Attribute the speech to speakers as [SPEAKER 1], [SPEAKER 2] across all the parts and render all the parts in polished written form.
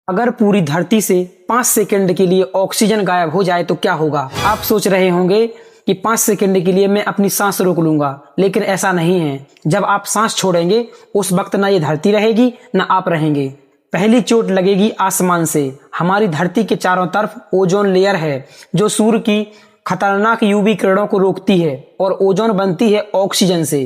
[SPEAKER 1] अगर पूरी धरती से 5 सेकंड के लिए ऑक्सीजन गायब हो जाए तो क्या होगा। आप सोच रहे होंगे कि 5 सेकंड के लिए मैं अपनी सांस रोक लूंगा, लेकिन ऐसा नहीं है। जब आप सांस छोड़ेंगे उस वक्त ना ये धरती रहेगी ना आप रहेंगे। पहली चोट लगेगी आसमान से। हमारी धरती के चारों तरफ ओजोन लेयर है जो सूर्य की खतरनाक यूवी किरणों को रोकती है और ओजोन बनती है ऑक्सीजन से।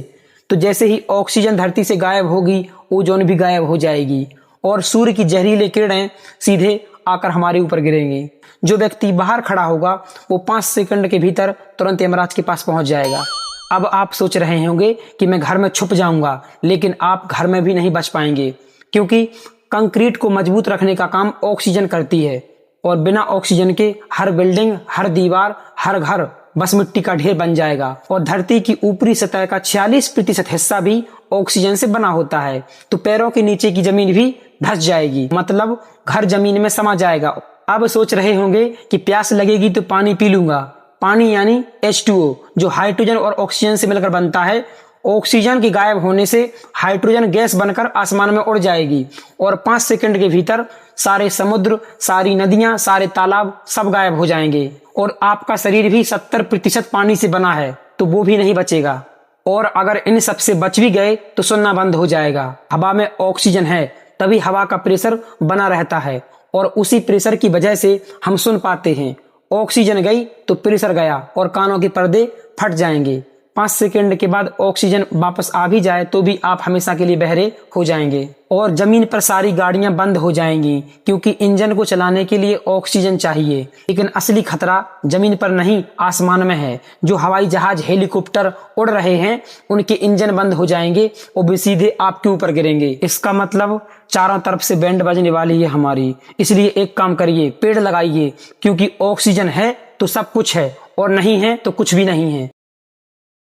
[SPEAKER 1] तो जैसे ही ऑक्सीजन धरती से गायब होगी ओजोन भी गायब हो जाएगी और सूर्य की जहरीली किरणें सीधे आकर हमारे ऊपर गिरेंगी। जो व्यक्ति बाहर खड़ा होगा वो 5 सेकंड के भीतर तुरंत यमराज के पास पहुंच जाएगा। अब आप सोच रहे होंगे कि मैं घर में छुप जाऊंगा, लेकिन आप घर में भी नहीं बच पाएंगे, क्योंकि कंक्रीट को मजबूत रखने का काम ऑक्सीजन करती है और बिना ऑक्सीजन के हर बिल्डिंग, हर दीवार, हर घर बस मिट्टी का ढेर बन जाएगा। और धरती की ऊपरी सतह का 46% हिस्सा भी ऑक्सीजन से बना होता है। तो पैरों के नीचे की जमीन भी धंस जाएगी, मतलब घर जमीन में समा जाएगा। अब सोच रहे होंगे कि प्यास लगेगी तो पानी पी लूंगा। पानी यानी H2O जो हाइड्रोजन और ऑक्सीजन से मिलकर बनता है। ऑक्सीजन के गायब होने से हाइड्रोजन गैस बनकर आसमान में उड़ जाएगी और 5 सेकंड के भीतर सारे समुद्र, सारी नदियां, सारे तालाब सब गायब हो जाएंगे। और आपका शरीर भी 70% पानी से बना है, तो वो भी नहीं बचेगा। और अगर इन सब से बच भी गए तो सुनना बंद हो जाएगा। हवा में ऑक्सीजन है तभी हवा का प्रेशर बना रहता है और उसी प्रेशर की वजह से हम सुन पाते हैं। ऑक्सीजन गई तो प्रेशर गया और कानों के पर्दे फट जाएंगे। 5 सेकंड के बाद ऑक्सीजन वापस आ भी जाए तो भी आप हमेशा के लिए बहरे हो जाएंगे। और जमीन पर सारी गाड़ियां बंद हो जाएंगी, क्योंकि इंजन को चलाने के लिए ऑक्सीजन चाहिए। लेकिन असली खतरा जमीन पर नहीं आसमान में है। जो हवाई जहाज, हेलीकॉप्टर उड़ रहे हैं उनके इंजन बंद हो जाएंगे और वे सीधे आपके ऊपर गिरेंगे। इसका मतलब चारों तरफ से बैंड बजने वाली है हमारी। इसलिए एक काम करिए, पेड़ लगाइए, क्योंकि ऑक्सीजन है तो सब कुछ है और नहीं है तो कुछ भी नहीं है।